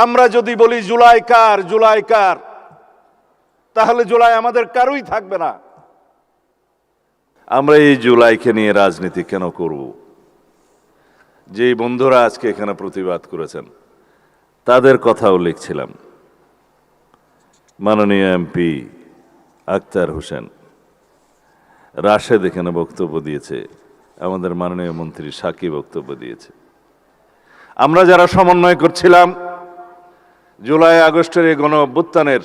আমরা যদি বলি জুলাই কার, জুলাই কার, তাহলে জুলাই আমাদের কারোই থাকবে না। আমরা এই জুলাইকে নিয়ে রাজনীতি কেন করব? যে বন্ধুরা আজকে এখানে প্রতিবাদ করেছেন তাদের কথাও লিখছিলাম। মাননীয় এমপি আক্তার হোসেন, রাশেদ এখানে বক্তব্য দিয়েছে, আমাদের মাননীয় মন্ত্রী সাকি বক্তব্য দিয়েছে। আমরা যারা সমন্বয় করছিলাম জুলাই আগস্টের এই গণ অভ্যুত্থানের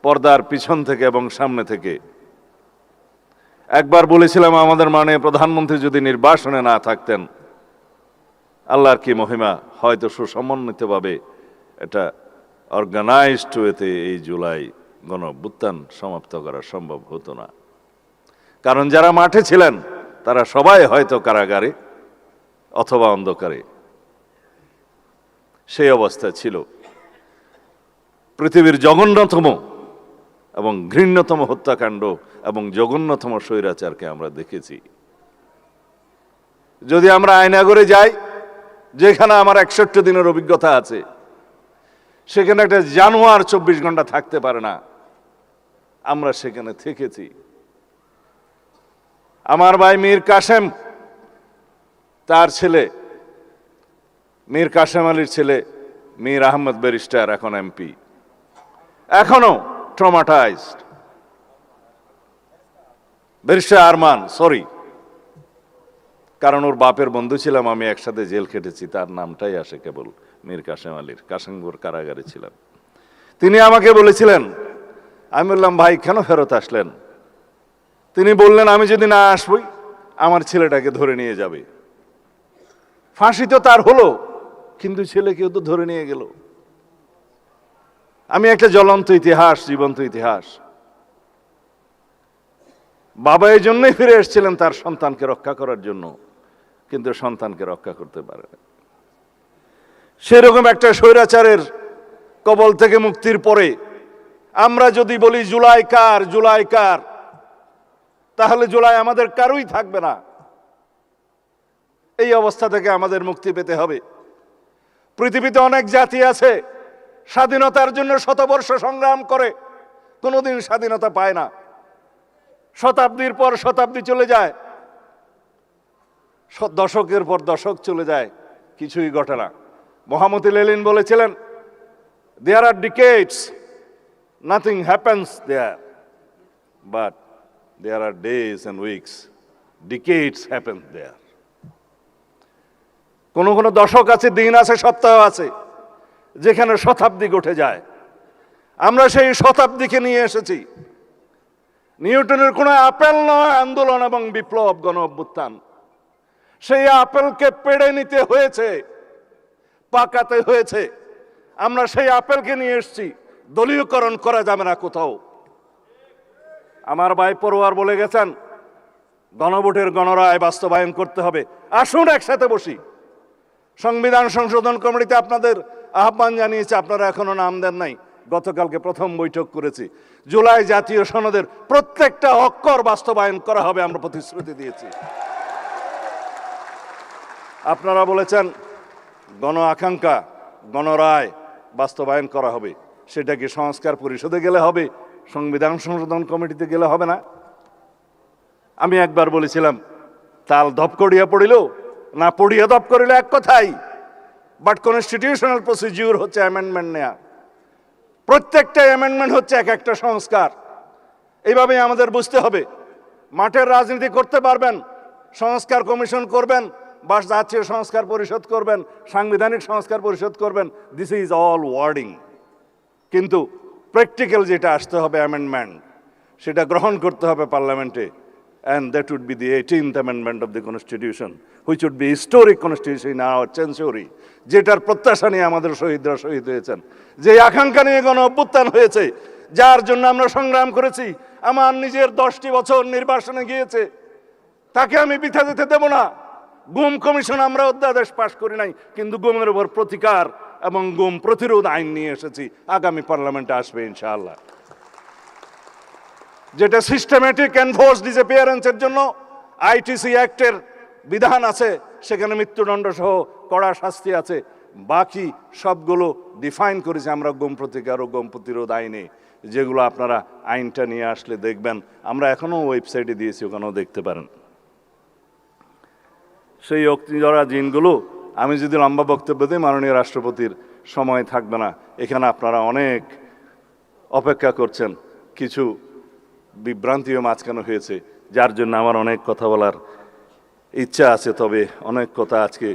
পর্দার পিছন থেকে এবং সামনে থেকে, একবার বলেছিলাম আমাদের মাননীয় প্রধানমন্ত্রী যদি নির্বাসনে না থাকতেন, আল্লাহর কি মহিমা, হয়তো সুসমন্বিতভাবে এটা অর্গানাইজড ওয়েতে এই জুলাই গণ অভ্যুত্থান সমাপ্ত করা সম্ভব হতো না। কারণ যারা মাঠে ছিলেন তারা সবাই হয়তো কারাগারে অথবা অন্ধকারে। সেই অবস্থা ছিল। পৃথিবীর জঘন্যতম এবং ঘৃণ্যতম হত্যাকাণ্ড এবং জঘন্যতম স্বৈরাচারকে আমরা দেখেছি। যদি আমরা আয়নাগরে যাই, যেখানে আমার 61 দিনের অভিজ্ঞতা আছে, সেখানে একটা জানোয়ার 24 ঘন্টা থাকতে পারে না, আমরা সেখানে থেকেছি। আমার ভাই মীর কাসেম, তার ছেলে মীর কাসেম আলীর ছেলে মীর আহমদ ব্যারিস্টার, এখন এমপি, এখনো ট্রমাটাইজড। ব্যারিস্টার আরমান, সরি, কারণ ওর বাপের বন্ধু ছিলাম আমি, একসাথে জেল খেটেছি, তার নামটাই আসে কেবল মীর কাসেম আলীর। কাশিমপুর কারাগারে ছিলাম। তিনি আমাকে বলেছিলেন, আমি বললাম ভাই কেন ফেরত আসলেন? তিনি বললেন আমি যদি না আসবই আমার ছেলেটাকে ধরে নিয়ে যাবে। ফাঁসি তো তার হলো, কিন্তু ছেলেকেও তো ধরে নিয়ে গেল। আমি একটা জ্বলন্ত ইতিহাস, জীবন্ত ইতিহাস। বাবা এই জন্যই ফিরে এসেছিলেন তার সন্তানকে রক্ষা করার জন্য, কিন্তু সন্তানকে রক্ষা করতে পারে না। সেরকম একটা স্বৈরাচারের কবল থেকে মুক্তির পরে আমরা যদি বলি জুলাই কার, জুলাই কার, তাহলে জুলাই আমাদের কারোই থাকবে না। এই অবস্থা থেকে আমাদের মুক্তি পেতে হবে। পৃথিবীতে অনেক জাতি আছে স্বাধীনতার জন্য শতবর্ষ সংগ্রাম করে, কোনোদিন স্বাধীনতা পায় না। শতাব্দীর পর শতাব্দী চলে যায়, দশকের পর দশক চলে যায়, কিছুই ঘটে না। মোহাম্মদ লেনিন বলেছিলেন, there are decades, nothing happens there, but there are days and weeks, decades happen there. কোনো কোনো দশক আছে, দিন আছে, সপ্তাহ আছে, যেখানে শতাব্দী ঘটে যায়। আমরা সেই শতাব্দীকে নিয়ে এসেছি। নিউটনের কোনো আপেল নয় আন্দোলন এবং বিপ্লব, গণ অভ্যুত্থান। সেই আপেলকে পেড়ে নিতে হয়েছে, পাকাতে হয়েছে। আমরা সেই আপেলকে নিয়ে এসেছি, দলীয়করণ করা যাবে না কোথাও। আমার ভাই পড়ুয়ার বলে গেছেন গণভোটের গণরায় বাস্তবায়ন করতে হবে। আসুন একসাথে বসি। সংবিধান সংশোধন কমিটিতে আপনাদের আহ্বান জানিয়েছে, আপনারা এখনো নাম দেন নাই। গতকালকে প্রথম বৈঠক করেছি। জুলাই জাতীয় সনদের প্রত্যেকটা অক্ষর বাস্তবায়ন করা হবে, আমরা প্রতিশ্রুতি দিয়েছি। আপনারা বলেছেন গণ আকাঙ্ক্ষা, গণরায় বাস্তবায়ন করা হবে। সেটা কি সংস্কার পরিষদে গেলে হবে, সংবিধান সংশোধন কমিটিতে গেলে হবে না? আমি একবার বলেছিলাম, তাল ধপ করিয়া পড়িল না পড়িয়া ধপ করিল এক কথাই, বাট কনস্টিটিউশনাল প্রসিডিউর হচ্ছে অ্যামেন্ডমেন্ট নেয়া। প্রত্যেকটা অ্যামেন্ডমেন্ট হচ্ছে এক একটা সংস্কার। এইভাবেই আমাদের বুঝতে হবে। মাঠের রাজনীতি করতে পারবেন, সংস্কার কমিশন করবেন, বা জাতীয় সংস্কার পরিষদ করবেন, সাংবিধানিক সংস্কার পরিষদ করবেন, দিস ইজ অল ওয়ার্ডিং। কিন্তু প্র্যাকটিক্যাল যেটা আসতে হবে অ্যামেন্ডমেন্ট, সেটা গ্রহণ করতে হবে পার্লামেন্টে। And that would be the 18th amendment of the Constitution, which would be historic constitution in our century, যেটার প্রত্যাশা নিয়ে আমাদের শহীদরা শহীদ হয়েছেন, যে আকাঙ্ক্ষা নিয়ে গণ অভ্যুত্থান হয়েছে, যার জন্য আমরা সংগ্রাম করেছি। আমার নিজের 10টি বছর নির্বাসনে গিয়েছে, তাকে আমি বৃথা যেতে দেব না। গুম কমিশন আমরা অধ্যাদেশ পাশ করি নাই, কিন্তু গুমের উপর প্রতিকার এবং গুম প্রতিরোধ আইন নিয়ে এসেছি। আগামী পার্লামেন্টে আসবে ইনশাআল্লাহ। যেটা সিস্টেমেটিক এনফোর্স ডিসঅ্যাপিয়ারেন্সের জন্য আইটিসি অ্যাক্টের বিধান আছে, সেখানে মৃত্যুদণ্ড সহ কড়া শাস্তি আছে। বাকি সবগুলো ডিফাইন করেছে আমরা গম প্রতিকার ও গম প্রতিরোধ আইনে, যেগুলো আপনারা আইনটা নিয়ে আসলে দেখবেন। আমরা এখনও ওয়েবসাইটে দিয়েছি, ওখানেও দেখতে পারেন। সেই অগ্নিঝরা জিনগুলো আমি যদি লম্বা বক্তব্য দিই, মাননীয় রাষ্ট্রপতির সময় থাকবে না। এখানে আপনারা অনেক অপেক্ষা করছেন, কিছু বিভ্রান্তিও মাঝখানে হয়েছে, যার জন্য আমার অনেক কথা বলার ইচ্ছা আছে। তবে অনেক কথা আজকে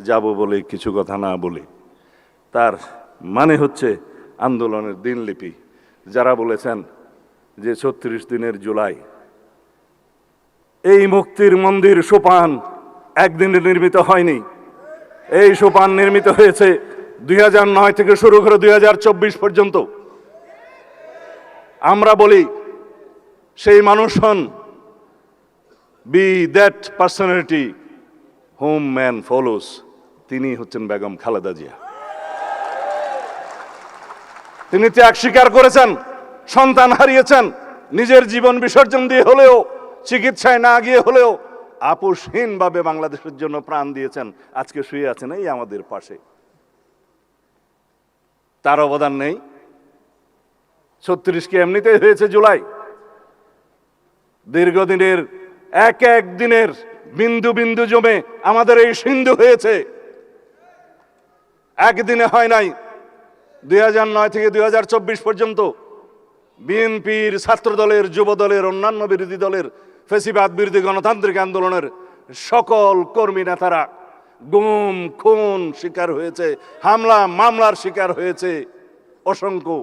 যাব বলে কিছু কথা না বলি। তার মানে হচ্ছে আন্দোলনের দিনলিপি। যারা বলেছেন যে 36 দিনের জুলাই, এই মুক্তির মন্দির সোপান একদিনে নির্মিত হয়নি। এই সোপান নির্মিত হয়েছে 2009 থেকে শুরু করে 2024 পর্যন্ত। আমরা বলি সেই মানুষ হন, be that personality whom man follows, তিনি হচ্ছেন বেগম খালেদা জিয়া। তিনি ত্যাগ স্বীকার করেছেন, সন্তান হারিয়েছেন, নিজের জীবন বিসর্জন দিয়ে হলেও, চিকিৎসায় না গিয়ে হলেও আপোষহীনভাবে বাংলাদেশের জন্য প্রাণ দিয়েছেন। আজকে শুয়ে আছেন এই আমাদের পাশে। তার অবদান নেই? 36 কি এমনিতেই হয়েছে জুলাই? দীর্ঘদিনের এক এক দিনের বিন্দু বিন্দু জমে আমাদের এই সিন্ধু হয়েছে, একদিনে হয় নাই। 2009 থেকে 2024 পর্যন্ত বিএনপির, ছাত্র দলের, যুব দলের, অন্যান্য বিরোধী দলের, ফ্যাসিবাদ বিরোধী গণতান্ত্রিক আন্দোলনের সকল কর্মী নেতারা গুম খুন শিকার হয়েছে, হামলা মামলার শিকার হয়েছে অসংখ্য।